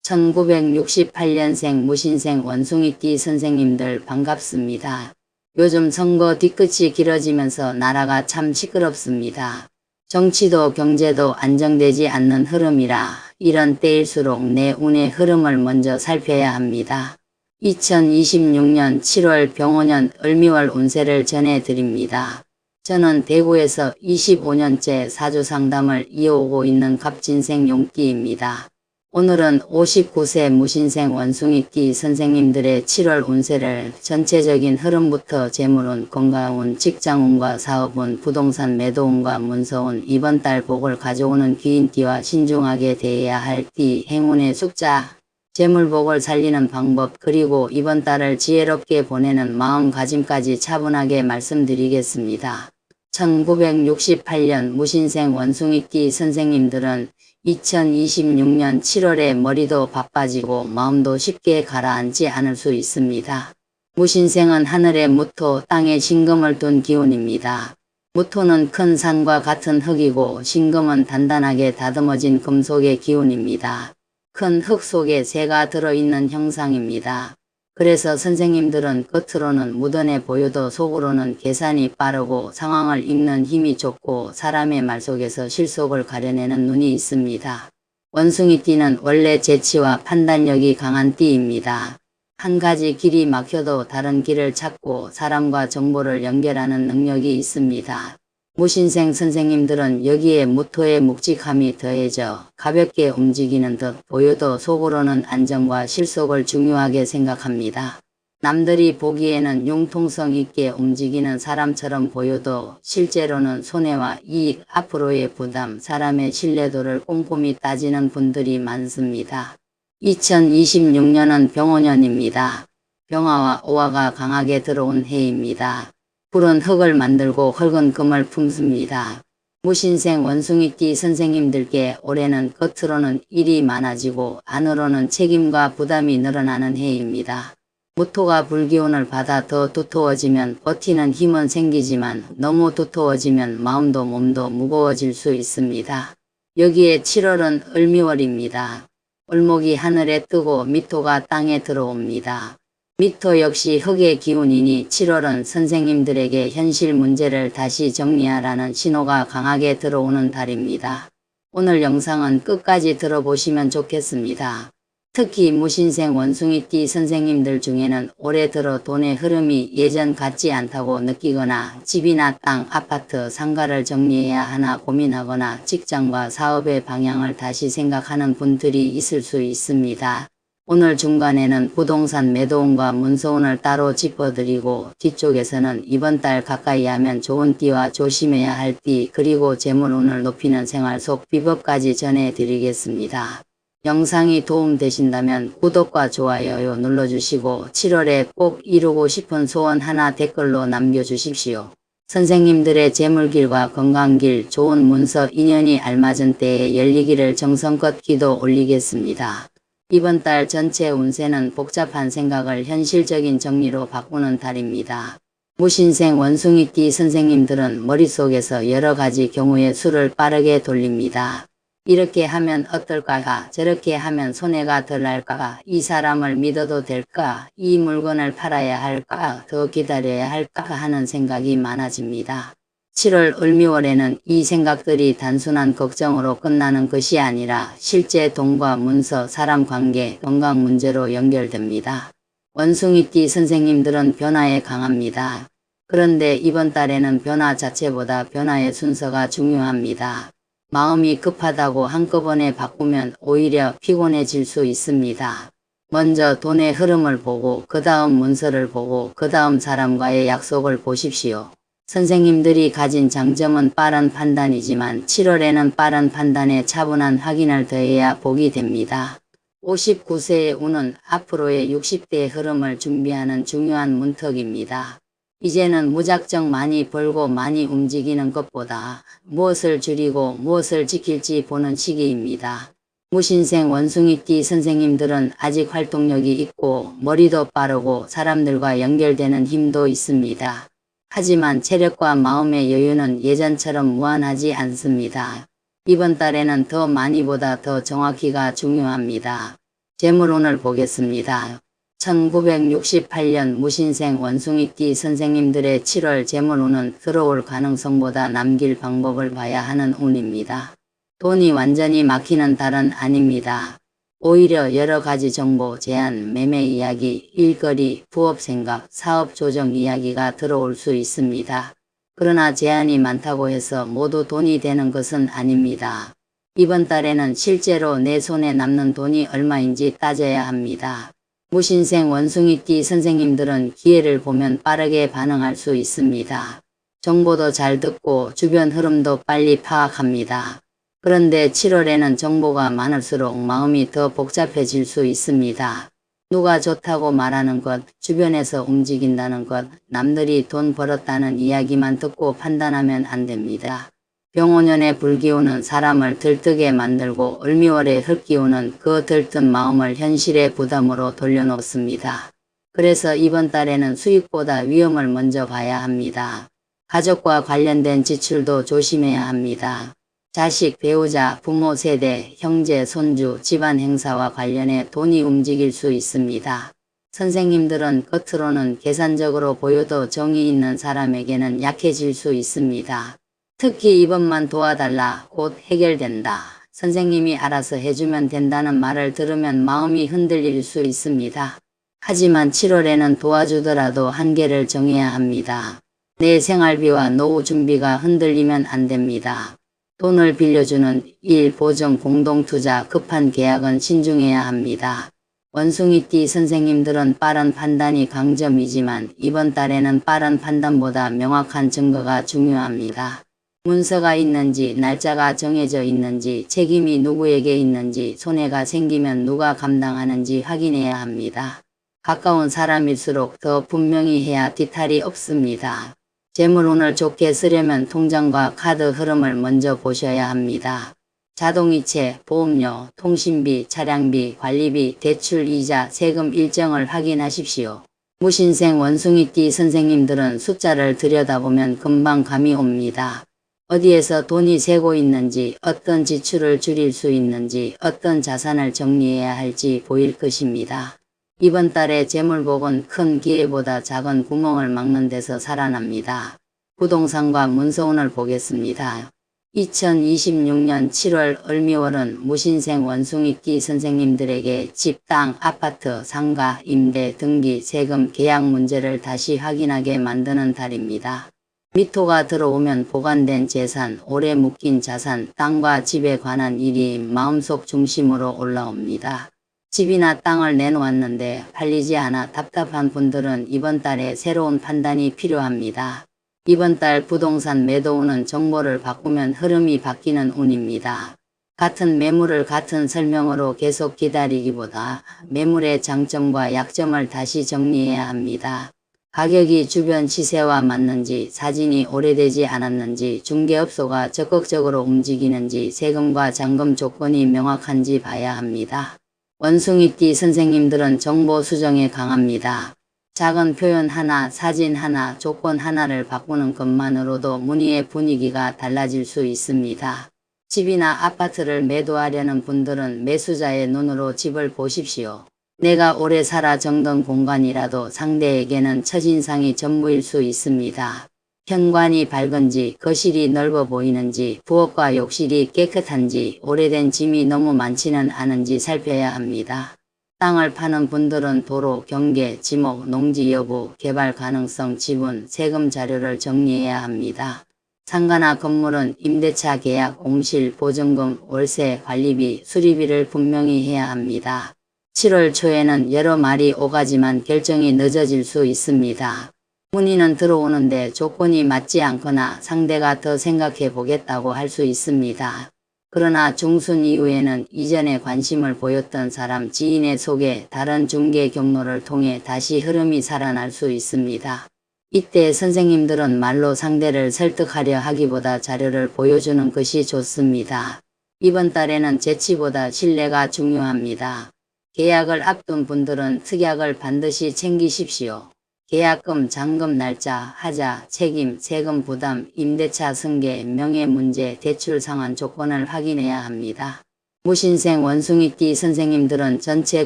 1968년생 무신생 원숭이띠 선생님들 반갑습니다. 요즘 선거 뒤끝이 길어지면서 나라가 참 시끄럽습니다. 정치도 경제도 안정되지 않는 흐름이라 이런 때일수록 내 운의 흐름을 먼저 살펴야 합니다. 2026년 7월 병오년 을미월 운세를 전해드립니다. 저는 대구에서 25년째 사주상담을 이어오고 있는 갑진생 용띠입니다. 오늘은 59세 무신생 원숭이띠 선생님들의 7월 운세를 전체적인 흐름부터 재물운, 건강운, 직장운과 사업운, 부동산 매도운과 문서운, 이번 달 복을 가져오는 귀인띠와 신중하게 대해야 할 띠, 행운의 숫자, 재물복을 살리는 방법, 그리고 이번 달을 지혜롭게 보내는 마음가짐까지 차분하게 말씀드리겠습니다. 1968년 무신생 원숭이띠 선생님들은 2026년 7월에 머리도 바빠지고 마음도 쉽게 가라앉지 않을 수 있습니다. 무신생은 하늘에 무토, 땅에 신금을 둔 기운입니다. 무토는 큰 산과 같은 흙이고 신금은 단단하게 다듬어진 금속의 기운입니다. 큰 흙 속에 새가 들어있는 형상입니다. 그래서 선생님들은 겉으로는 무던해 보여도 속으로는 계산이 빠르고 상황을 읽는 힘이 좋고 사람의 말 속에서 실속을 가려내는 눈이 있습니다. 원숭이띠는 원래 재치와 판단력이 강한 띠입니다. 한 가지 길이 막혀도 다른 길을 찾고 사람과 정보를 연결하는 능력이 있습니다. 무신생 선생님들은 여기에 무토의 묵직함이 더해져 가볍게 움직이는 듯 보여도 속으로는 안정과 실속을 중요하게 생각합니다. 남들이 보기에는 융통성 있게 움직이는 사람처럼 보여도 실제로는 손해와 이익, 앞으로의 부담, 사람의 신뢰도를 꼼꼼히 따지는 분들이 많습니다. 2026년은 병오년입니다. 병화와 오화가 강하게 들어온 해입니다. 푸른 흙을 만들고 흙은 금을 품습니다. 무신생 원숭이띠 선생님들께 올해는 겉으로는 일이 많아지고 안으로는 책임과 부담이 늘어나는 해입니다. 무토가 불기운을 받아 더 두터워지면 버티는 힘은 생기지만 너무 두터워지면 마음도 몸도 무거워질 수 있습니다. 여기에 7월은 을미월입니다. 을목이 하늘에 뜨고 미토가 땅에 들어옵니다. 미토 역시 흙의 기운이니 7월은 선생님들에게 현실 문제를 다시 정리하라는 신호가 강하게 들어오는 달입니다. 오늘 영상은 끝까지 들어보시면 좋겠습니다. 특히 무신생 원숭이띠 선생님들 중에는 올해 들어 돈의 흐름이 예전 같지 않다고 느끼거나 집이나 땅, 아파트, 상가를 정리해야 하나 고민하거나 직장과 사업의 방향을 다시 생각하는 분들이 있을 수 있습니다. 오늘 중간에는 부동산 매도운과 문서운을 따로 짚어드리고 뒤쪽에서는 이번 달 가까이 하면 좋은 띠와 조심해야 할 띠 그리고 재물운을 높이는 생활 속 비법까지 전해드리겠습니다. 영상이 도움되신다면 구독과 좋아요 눌러주시고 7월에 꼭 이루고 싶은 소원 하나 댓글로 남겨주십시오. 선생님들의 재물길과 건강길, 좋은 문서, 인연이 알맞은 때에 열리기를 정성껏 기도 올리겠습니다. 이번 달 전체 운세는 복잡한 생각을 현실적인 정리로 바꾸는 달입니다. 무신생 원숭이띠 선생님들은 머릿속에서 여러 가지 경우의 수를 빠르게 돌립니다. 이렇게 하면 어떨까? 저렇게 하면 손해가 덜 날까? 이 사람을 믿어도 될까? 이 물건을 팔아야 할까? 더 기다려야 할까? 하는 생각이 많아집니다. 7월 을미월에는 이 생각들이 단순한 걱정으로 끝나는 것이 아니라 실제 돈과 문서, 사람 관계, 건강 문제로 연결됩니다. 원숭이띠 선생님들은 변화에 강합니다. 그런데 이번 달에는 변화 자체보다 변화의 순서가 중요합니다. 마음이 급하다고 한꺼번에 바꾸면 오히려 피곤해질 수 있습니다. 먼저 돈의 흐름을 보고 그 다음 문서를 보고 그 다음 사람과의 약속을 보십시오. 선생님들이 가진 장점은 빠른 판단이지만 7월에는 빠른 판단에 차분한 확인을 더해야 복이 됩니다. 59세의 운은 앞으로의 60대의 흐름을 준비하는 중요한 문턱입니다. 이제는 무작정 많이 벌고 많이 움직이는 것보다 무엇을 줄이고 무엇을 지킬지 보는 시기입니다. 무신생 원숭이띠 선생님들은 아직 활동력이 있고 머리도 빠르고 사람들과 연결되는 힘도 있습니다. 하지만 체력과 마음의 여유는 예전처럼 무한하지 않습니다. 이번 달에는 더 많이보다 더 정확히가 중요합니다. 재물운을 보겠습니다. 1968년 무신생 원숭이띠 선생님들의 7월 재물운은 들어올 가능성보다 남길 방법을 봐야 하는 운입니다. 돈이 완전히 막히는 달은 아닙니다. 오히려 여러 가지 정보, 제안, 매매 이야기, 일거리, 부업 생각, 사업 조정 이야기가 들어올 수 있습니다. 그러나 제안이 많다고 해서 모두 돈이 되는 것은 아닙니다. 이번 달에는 실제로 내 손에 남는 돈이 얼마인지 따져야 합니다. 무신생 원숭이띠 선생님들은 기회를 보면 빠르게 반응할 수 있습니다. 정보도 잘 듣고 주변 흐름도 빨리 파악합니다. 그런데 7월에는 정보가 많을수록 마음이 더 복잡해질 수 있습니다. 누가 좋다고 말하는 것, 주변에서 움직인다는 것, 남들이 돈 벌었다는 이야기만 듣고 판단하면 안 됩니다. 병오년의 불기운은 사람을 들뜨게 만들고 을미월의 흙기운은 그 들뜬 마음을 현실의 부담으로 돌려놓습니다. 그래서 이번 달에는 수익보다 위험을 먼저 봐야 합니다. 가족과 관련된 지출도 조심해야 합니다. 자식, 배우자, 부모 세대, 형제, 손주, 집안 행사와 관련해 돈이 움직일 수 있습니다. 선생님들은 겉으로는 계산적으로 보여도 정이 있는 사람에게는 약해질 수 있습니다. 특히 이번만 도와달라, 곧 해결된다, 선생님이 알아서 해주면 된다는 말을 들으면 마음이 흔들릴 수 있습니다. 하지만 7월에는 도와주더라도 한계를 정해야 합니다. 내 생활비와 노후 준비가 흔들리면 안 됩니다. 돈을 빌려주는 일, 보증, 공동투자, 급한 계약은 신중해야 합니다. 원숭이띠 선생님들은 빠른 판단이 강점이지만 이번 달에는 빠른 판단보다 명확한 증거가 중요합니다. 문서가 있는지, 날짜가 정해져 있는지, 책임이 누구에게 있는지, 손해가 생기면 누가 감당하는지 확인해야 합니다. 가까운 사람일수록 더 분명히 해야 뒤탈이 없습니다. 재물운을 좋게 쓰려면 통장과 카드 흐름을 먼저 보셔야 합니다. 자동이체, 보험료, 통신비, 차량비, 관리비, 대출, 이자, 세금 일정을 확인하십시오. 무신생 원숭이띠 선생님들은 숫자를 들여다보면 금방 감이 옵니다. 어디에서 돈이 새고 있는지, 어떤 지출을 줄일 수 있는지, 어떤 자산을 정리해야 할지 보일 것입니다. 이번 달의 재물복은 큰 기회보다 작은 구멍을 막는 데서 살아납니다. 부동산과 문서운을 보겠습니다. 2026년 7월 을미월은 무신생 원숭이띠 선생님들에게 집, 땅, 아파트, 상가, 임대, 등기, 세금, 계약 문제를 다시 확인하게 만드는 달입니다. 미토가 들어오면 보관된 재산, 오래 묶인 자산, 땅과 집에 관한 일이 마음속 중심으로 올라옵니다. 집이나 땅을 내놓았는데 팔리지 않아 답답한 분들은 이번 달에 새로운 판단이 필요합니다. 이번 달 부동산 매도운은 정보를 바꾸면 흐름이 바뀌는 운입니다. 같은 매물을 같은 설명으로 계속 기다리기보다 매물의 장점과 약점을 다시 정리해야 합니다. 가격이 주변 시세와 맞는지, 사진이 오래되지 않았는지, 중개업소가 적극적으로 움직이는지, 세금과 잔금 조건이 명확한지 봐야 합니다. 원숭이띠 선생님들은 정보 수정에 강합니다. 작은 표현 하나, 사진 하나, 조건 하나를 바꾸는 것만으로도 문의의 분위기가 달라질 수 있습니다. 집이나 아파트를 매도하려는 분들은 매수자의 눈으로 집을 보십시오. 내가 오래 살아 정든 공간이라도 상대에게는 첫인상이 전부일 수 있습니다. 현관이 밝은지, 거실이 넓어 보이는지, 부엌과 욕실이 깨끗한지, 오래된 짐이 너무 많지는 않은지 살펴야 합니다. 땅을 파는 분들은 도로, 경계, 지목, 농지 여부, 개발 가능성, 지분, 세금 자료를 정리해야 합니다. 상가나 건물은 임대차 계약, 공실, 보증금, 월세, 관리비, 수리비를 분명히 해야 합니다. 7월 초에는 여러 말이 오가지만 결정이 늦어질 수 있습니다. 문의는 들어오는데 조건이 맞지 않거나 상대가 더 생각해 보겠다고 할 수 있습니다. 그러나 중순 이후에는 이전에 관심을 보였던 사람, 지인의 소개, 다른 중개 경로를 통해 다시 흐름이 살아날 수 있습니다. 이때 선생님들은 말로 상대를 설득하려 하기보다 자료를 보여주는 것이 좋습니다. 이번 달에는 재치보다 신뢰가 중요합니다. 계약을 앞둔 분들은 특약을 반드시 챙기십시오. 계약금, 잔금 날짜, 하자, 책임, 세금 부담, 임대차 승계, 명예 문제, 대출 상환 조건을 확인해야 합니다. 무신생 원숭이띠 선생님들은 전체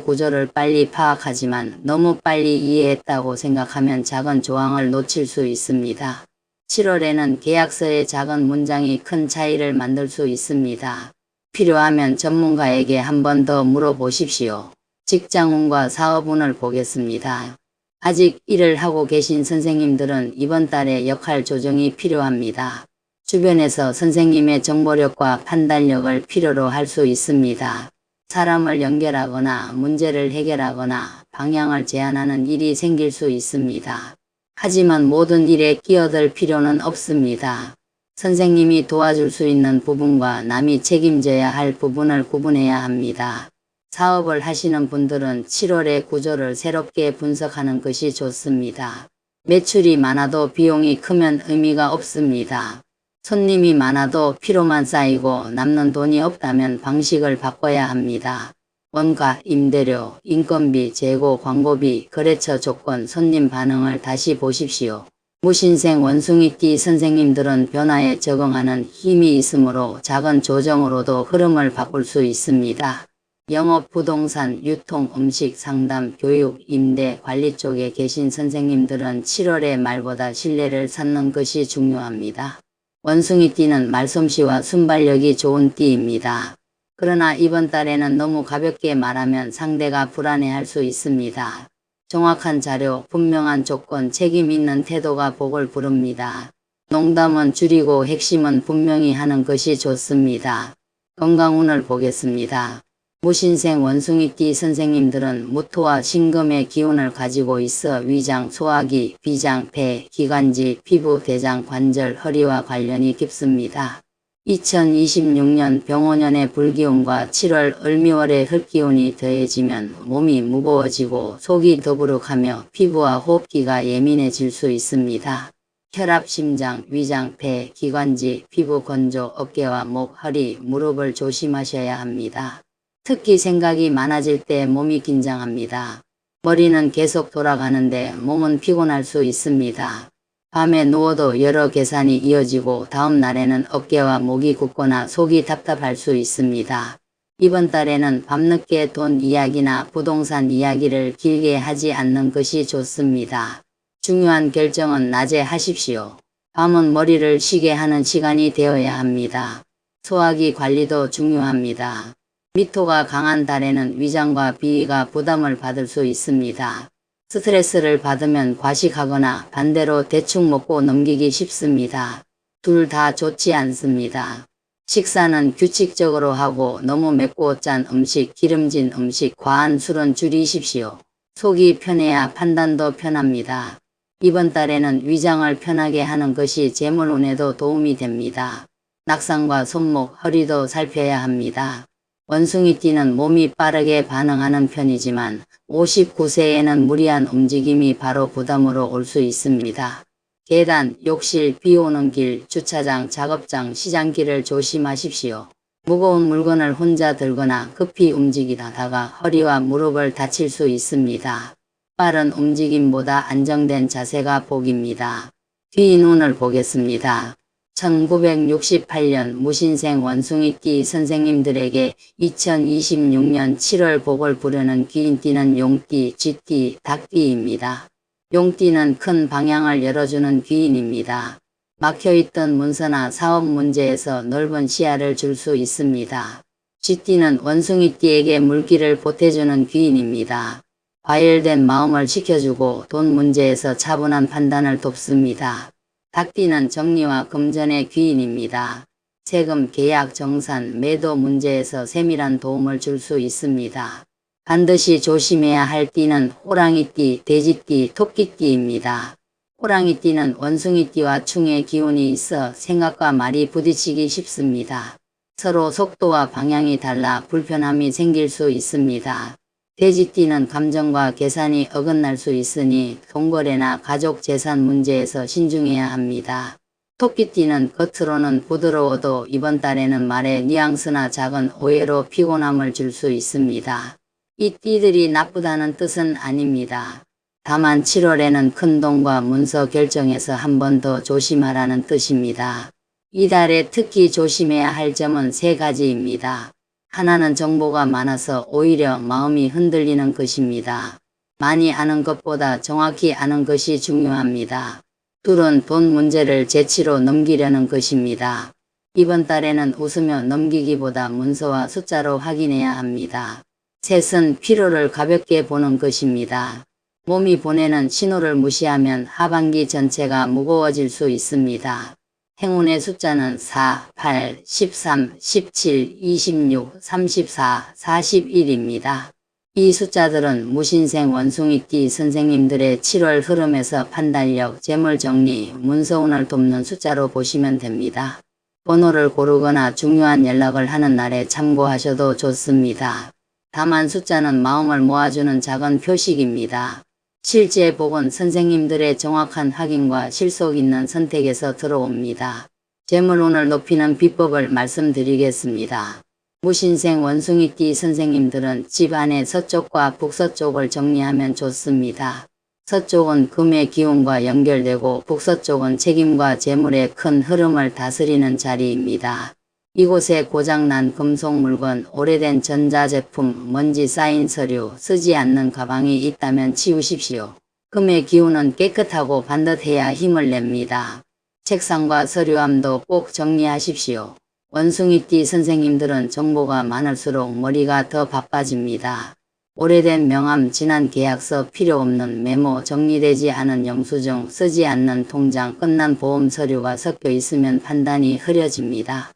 구조를 빨리 파악하지만 너무 빨리 이해했다고 생각하면 작은 조항을 놓칠 수 있습니다. 7월에는 계약서의 작은 문장이 큰 차이를 만들 수 있습니다. 필요하면 전문가에게 한 번 더 물어보십시오. 직장운과 사업운을 보겠습니다. 아직 일을 하고 계신 선생님들은 이번 달에 역할 조정이 필요합니다. 주변에서 선생님의 정보력과 판단력을 필요로 할 수 있습니다. 사람을 연결하거나 문제를 해결하거나 방향을 제안하는 일이 생길 수 있습니다. 하지만 모든 일에 끼어들 필요는 없습니다. 선생님이 도와줄 수 있는 부분과 남이 책임져야 할 부분을 구분해야 합니다. 사업을 하시는 분들은 7월의 구조를 새롭게 분석하는 것이 좋습니다. 매출이 많아도 비용이 크면 의미가 없습니다. 손님이 많아도 피로만 쌓이고 남는 돈이 없다면 방식을 바꿔야 합니다. 원가, 임대료, 인건비, 재고, 광고비, 거래처 조건, 손님 반응을 다시 보십시오. 무신생 원숭이띠 선생님들은 변화에 적응하는 힘이 있으므로 작은 조정으로도 흐름을 바꿀 수 있습니다. 영업, 부동산, 유통, 음식, 상담, 교육, 임대, 관리 쪽에 계신 선생님들은 7월의 말보다 신뢰를 쌓는 것이 중요합니다. 원숭이띠는 말솜씨와 순발력이 좋은 띠입니다. 그러나 이번 달에는 너무 가볍게 말하면 상대가 불안해할 수 있습니다. 정확한 자료, 분명한 조건, 책임 있는 태도가 복을 부릅니다. 농담은 줄이고 핵심은 분명히 하는 것이 좋습니다. 건강운을 보겠습니다. 무신생 원숭이띠 선생님들은 무토와 신금의 기운을 가지고 있어 위장, 소화기, 비장, 폐, 기관지, 피부, 대장, 관절, 허리와 관련이 깊습니다. 2026년 병오년의 불기운과 7월 을미월의 흙기운이 더해지면 몸이 무거워지고 속이 더부룩하며 피부와 호흡기가 예민해질 수 있습니다. 혈압, 심장, 위장, 폐, 기관지, 피부 건조, 어깨와 목, 허리, 무릎을 조심하셔야 합니다. 특히 생각이 많아질 때 몸이 긴장합니다. 머리는 계속 돌아가는데 몸은 피곤할 수 있습니다. 밤에 누워도 여러 계산이 이어지고 다음 날에는 어깨와 목이 굽거나 속이 답답할 수 있습니다. 이번 달에는 밤늦게 돈 이야기나 부동산 이야기를 길게 하지 않는 것이 좋습니다. 중요한 결정은 낮에 하십시오. 밤은 머리를 쉬게 하는 시간이 되어야 합니다. 소화기 관리도 중요합니다. 미토가 강한 달에는 위장과 비위가 부담을 받을 수 있습니다. 스트레스를 받으면 과식하거나 반대로 대충 먹고 넘기기 쉽습니다. 둘 다 좋지 않습니다. 식사는 규칙적으로 하고 너무 맵고 짠 음식, 기름진 음식, 과한 술은 줄이십시오. 속이 편해야 판단도 편합니다. 이번 달에는 위장을 편하게 하는 것이 재물운에도 도움이 됩니다. 낙상과 손목, 허리도 살펴야 합니다. 원숭이띠는 몸이 빠르게 반응하는 편이지만 59세에는 무리한 움직임이 바로 부담으로 올 수 있습니다. 계단, 욕실, 비오는 길, 주차장, 작업장, 시장길을 조심하십시오. 무거운 물건을 혼자 들거나 급히 움직이다가 허리와 무릎을 다칠 수 있습니다. 빠른 움직임보다 안정된 자세가 복입니다. 뒤눈을 보겠습니다. 1968년 무신생 원숭이띠 선생님들에게 2026년 7월 복을 부르는 귀인띠는 용띠, 쥐띠, 닭띠입니다. 용띠는 큰 방향을 열어주는 귀인입니다. 막혀있던 문서나 사업 문제에서 넓은 시야를 줄 수 있습니다. 쥐띠는 원숭이띠에게 물기를 보태주는 귀인입니다. 과열된 마음을 식혀주고 돈 문제에서 차분한 판단을 돕습니다. 닭띠는 정리와 금전의 귀인입니다. 세금, 계약, 정산, 매도 문제에서 세밀한 도움을 줄 수 있습니다. 반드시 조심해야 할 띠는 호랑이띠, 돼지띠, 토끼띠입니다. 호랑이띠는 원숭이띠와 충의 기운이 있어 생각과 말이 부딪히기 쉽습니다. 서로 속도와 방향이 달라 불편함이 생길 수 있습니다. 돼지띠는 감정과 계산이 어긋날 수 있으니 돈거래나 가족 재산 문제에서 신중해야 합니다. 토끼띠는 겉으로는 부드러워도 이번 달에는 말에 뉘앙스나 작은 오해로 피곤함을 줄 수 있습니다. 이 띠들이 나쁘다는 뜻은 아닙니다. 다만 7월에는 큰돈과 문서 결정에서 한 번 더 조심하라는 뜻입니다. 이달에 특히 조심해야 할 점은 세 가지입니다. 하나는 정보가 많아서 오히려 마음이 흔들리는 것입니다. 많이 아는 것보다 정확히 아는 것이 중요합니다. 둘은 돈 문제를 재치로 넘기려는 것입니다. 이번 달에는 웃으며 넘기기보다 문서와 숫자로 확인해야 합니다. 셋은 피로를 가볍게 보는 것입니다. 몸이 보내는 신호를 무시하면 하반기 전체가 무거워질 수 있습니다. 행운의 숫자는 4, 8, 13, 17, 26, 34, 41입니다. 이 숫자들은 무신생 원숭이띠 선생님들의 7월 흐름에서 판단력, 재물정리, 문서운을 돕는 숫자로 보시면 됩니다. 번호를 고르거나 중요한 연락을 하는 날에 참고하셔도 좋습니다. 다만 숫자는 마음을 모아주는 작은 표식입니다. 실제 복은 선생님들의 정확한 확인과 실속 있는 선택에서 들어옵니다. 재물운을 높이는 비법을 말씀드리겠습니다. 무신생 원숭이띠 선생님들은 집안의 서쪽과 북서쪽을 정리하면 좋습니다. 서쪽은 금의 기운과 연결되고 북서쪽은 책임과 재물의 큰 흐름을 다스리는 자리입니다. 이곳에 고장난 금속 물건, 오래된 전자제품, 먼지 쌓인 서류, 쓰지 않는 가방이 있다면 치우십시오. 금의 기운은 깨끗하고 반듯해야 힘을 냅니다. 책상과 서류함도 꼭 정리하십시오. 원숭이띠 선생님들은 정보가 많을수록 머리가 더 바빠집니다. 오래된 명함, 지난 계약서, 필요 없는 메모, 정리되지 않은 영수증, 쓰지 않는 통장, 끝난 보험 서류가 섞여 있으면 판단이 흐려집니다.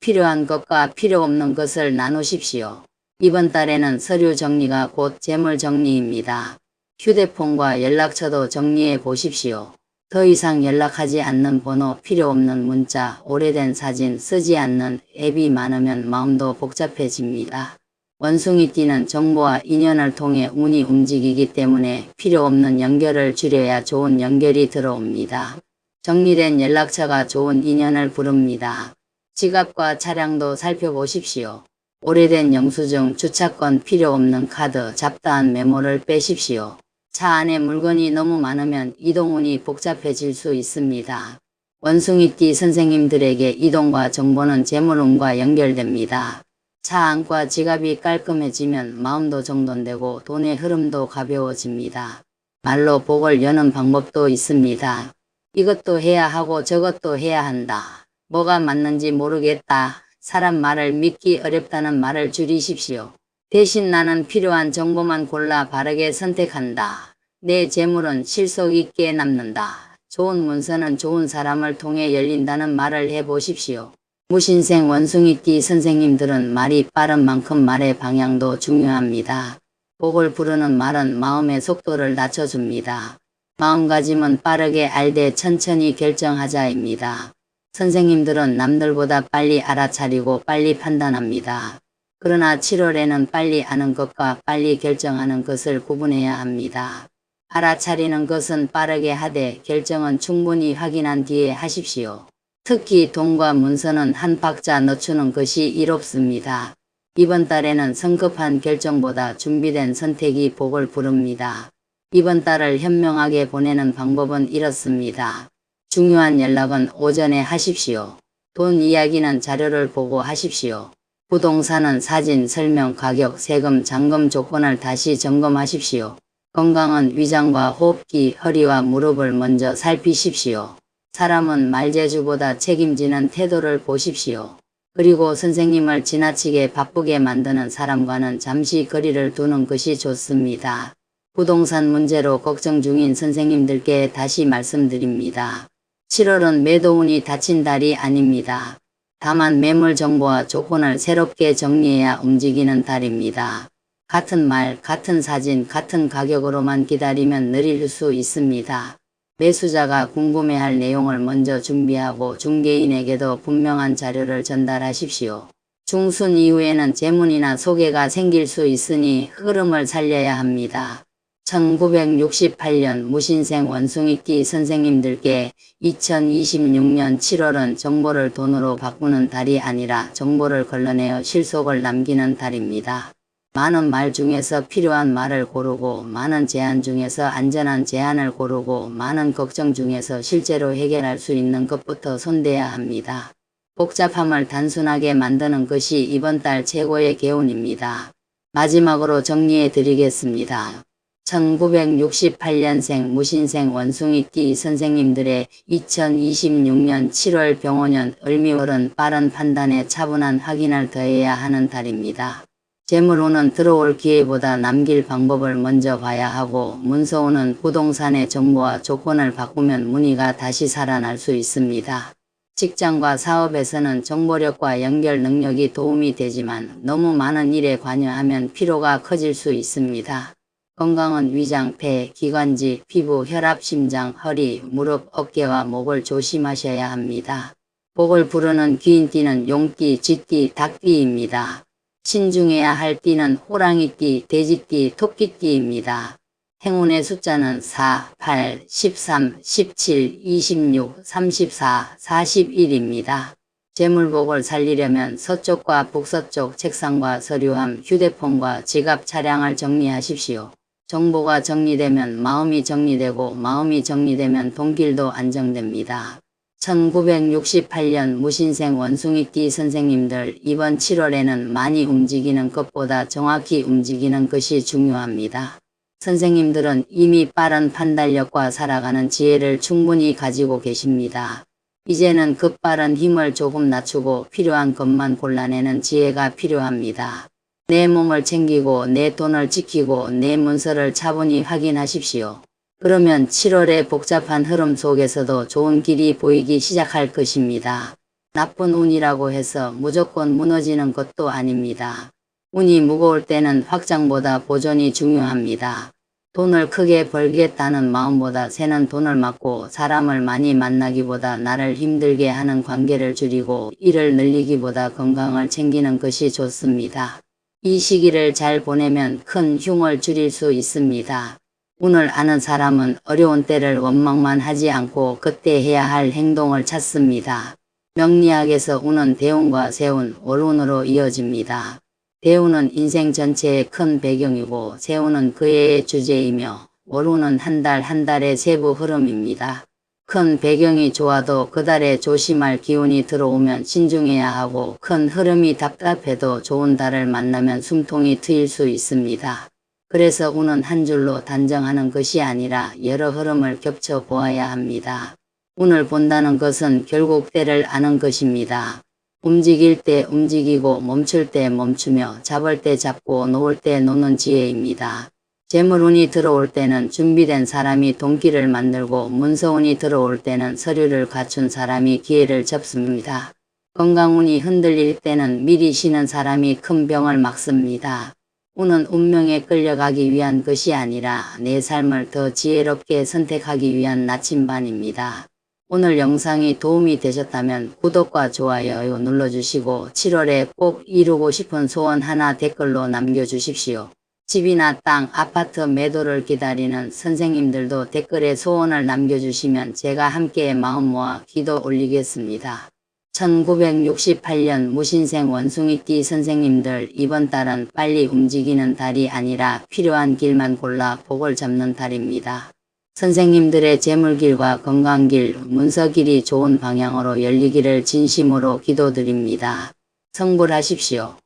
필요한 것과 필요 없는 것을 나누십시오. 이번 달에는 서류 정리가 곧 재물 정리입니다. 휴대폰과 연락처도 정리해 보십시오. 더 이상 연락하지 않는 번호, 필요 없는 문자, 오래된 사진, 쓰지 않는 앱이 많으면 마음도 복잡해집니다. 원숭이띠는 정보와 인연을 통해 운이 움직이기 때문에 필요 없는 연결을 줄여야 좋은 연결이 들어옵니다. 정리된 연락처가 좋은 인연을 부릅니다. 지갑과 차량도 살펴보십시오. 오래된 영수증, 주차권, 필요 없는 카드, 잡다한 메모를 빼십시오. 차 안에 물건이 너무 많으면 이동운이 복잡해질 수 있습니다. 원숭이띠 선생님들에게 이동과 정보는 재물운과 연결됩니다. 차 안과 지갑이 깔끔해지면 마음도 정돈되고 돈의 흐름도 가벼워집니다. 말로 복을 여는 방법도 있습니다. 이것도 해야 하고 저것도 해야 한다. 뭐가 맞는지 모르겠다. 사람 말을 믿기 어렵다는 말을 줄이십시오. 대신 나는 필요한 정보만 골라 바르게 선택한다. 내 재물은 실속 있게 남는다. 좋은 문서는 좋은 사람을 통해 열린다는 말을 해보십시오. 무신생 원숭이띠 선생님들은 말이 빠른 만큼 말의 방향도 중요합니다. 복을 부르는 말은 마음의 속도를 낮춰줍니다. 마음가짐은 빠르게 알되 천천히 결정하자입니다. 선생님들은 남들보다 빨리 알아차리고 빨리 판단합니다. 그러나 7월에는 빨리 아는 것과 빨리 결정하는 것을 구분해야 합니다. 알아차리는 것은 빠르게 하되 결정은 충분히 확인한 뒤에 하십시오. 특히 돈과 문서는 한 박자 늦추는 것이 이롭습니다. 이번 달에는 성급한 결정보다 준비된 선택이 복을 부릅니다. 이번 달을 현명하게 보내는 방법은 이렇습니다. 중요한 연락은 오전에 하십시오. 돈 이야기는 자료를 보고 하십시오. 부동산은 사진, 설명, 가격, 세금, 잔금 조건을 다시 점검하십시오. 건강은 위장과 호흡기, 허리와 무릎을 먼저 살피십시오. 사람은 말재주보다 책임지는 태도를 보십시오. 그리고 선생님을 지나치게 바쁘게 만드는 사람과는 잠시 거리를 두는 것이 좋습니다. 부동산 문제로 걱정 중인 선생님들께 다시 말씀드립니다. 7월은 매도운이 닫힌 달이 아닙니다. 다만 매물 정보와 조건을 새롭게 정리해야 움직이는 달입니다. 같은 말, 같은 사진, 같은 가격으로만 기다리면 느릴 수 있습니다. 매수자가 궁금해할 내용을 먼저 준비하고 중개인에게도 분명한 자료를 전달하십시오. 중순 이후에는 재문이나 소개가 생길 수 있으니 흐름을 살려야 합니다. 1968년 무신생 원숭이띠 선생님들께 2026년 7월은 정보를 돈으로 바꾸는 달이 아니라 정보를 걸러내어 실속을 남기는 달입니다. 많은 말 중에서 필요한 말을 고르고 많은 제안 중에서 안전한 제안을 고르고 많은 걱정 중에서 실제로 해결할 수 있는 것부터 손대야 합니다. 복잡함을 단순하게 만드는 것이 이번 달 최고의 교훈입니다. 마지막으로 정리해 드리겠습니다. 1968년생 무신생 원숭이띠 선생님들의 2026년 7월 병원년 을미월은 빠른 판단에 차분한 확인을 더해야 하는 달입니다. 재물운은 들어올 기회보다 남길 방법을 먼저 봐야 하고, 문서운은 부동산의 정보와 조건을 바꾸면 문의가 다시 살아날 수 있습니다. 직장과 사업에서는 정보력과 연결 능력이 도움이 되지만 너무 많은 일에 관여하면 피로가 커질 수 있습니다. 건강은 위장, 폐, 기관지, 피부, 혈압, 심장, 허리, 무릎, 어깨와 목을 조심하셔야 합니다. 복을 부르는 귀인띠는 용띠, 쥐띠, 닭띠입니다. 신중해야 할 띠는 호랑이띠, 돼지띠, 토끼띠입니다. 행운의 숫자는 4, 8, 13, 17, 26, 34, 41입니다. 재물복을 살리려면 서쪽과 북서쪽 책상과 서류함, 휴대폰과 지갑, 차량을 정리하십시오. 정보가 정리되면 마음이 정리되고, 마음이 정리되면 돈길도 안정됩니다. 1968년 무신생 원숭이띠 선생님들, 이번 7월에는 많이 움직이는 것보다 정확히 움직이는 것이 중요합니다. 선생님들은 이미 빠른 판단력과 살아가는 지혜를 충분히 가지고 계십니다. 이제는 급빠른 힘을 조금 낮추고 필요한 것만 골라내는 지혜가 필요합니다. 내 몸을 챙기고 내 돈을 지키고 내 문서를 차분히 확인하십시오. 그러면 7월의 복잡한 흐름 속에서도 좋은 길이 보이기 시작할 것입니다. 나쁜 운이라고 해서 무조건 무너지는 것도 아닙니다. 운이 무거울 때는 확장보다 보존이 중요합니다. 돈을 크게 벌겠다는 마음보다 새는 돈을 막고, 사람을 많이 만나기보다 나를 힘들게 하는 관계를 줄이고, 일을 늘리기보다 건강을 챙기는 것이 좋습니다. 이 시기를 잘 보내면 큰 흉을 줄일 수 있습니다. 운을 아는 사람은 어려운 때를 원망만 하지 않고 그때 해야 할 행동을 찾습니다. 명리학에서 운은 대운과 세운, 월운으로 이어집니다. 대운은 인생 전체의 큰 배경이고, 세운은 그 해의 주제이며, 월운은 한 달 한 달의 세부 흐름입니다. 큰 배경이 좋아도 그 달에 조심할 기운이 들어오면 신중해야 하고, 큰 흐름이 답답해도 좋은 달을 만나면 숨통이 트일 수 있습니다. 그래서 운은 한 줄로 단정하는 것이 아니라 여러 흐름을 겹쳐 보아야 합니다. 운을 본다는 것은 결국 때를 아는 것입니다. 움직일 때 움직이고 멈출 때 멈추며 잡을 때 잡고 놓을 때 놓는 지혜입니다. 재물운이 들어올 때는 준비된 사람이 돈길을 만들고, 문서운이 들어올 때는 서류를 갖춘 사람이 기회를 접습니다. 건강운이 흔들릴 때는 미리 쉬는 사람이 큰 병을 막습니다. 운은 운명에 끌려가기 위한 것이 아니라 내 삶을 더 지혜롭게 선택하기 위한 나침반입니다. 오늘 영상이 도움이 되셨다면 구독과 좋아요 눌러주시고, 7월에 꼭 이루고 싶은 소원 하나 댓글로 남겨주십시오. 집이나 땅, 아파트 매도를 기다리는 선생님들도 댓글에 소원을 남겨주시면 제가 함께 마음 모아 기도 올리겠습니다. 1968년 무신생 원숭이띠 선생님들, 이번 달은 빨리 움직이는 달이 아니라 필요한 길만 골라 복을 잡는 달입니다. 선생님들의 재물길과 건강길, 문서길이 좋은 방향으로 열리기를 진심으로 기도드립니다. 성불하십시오.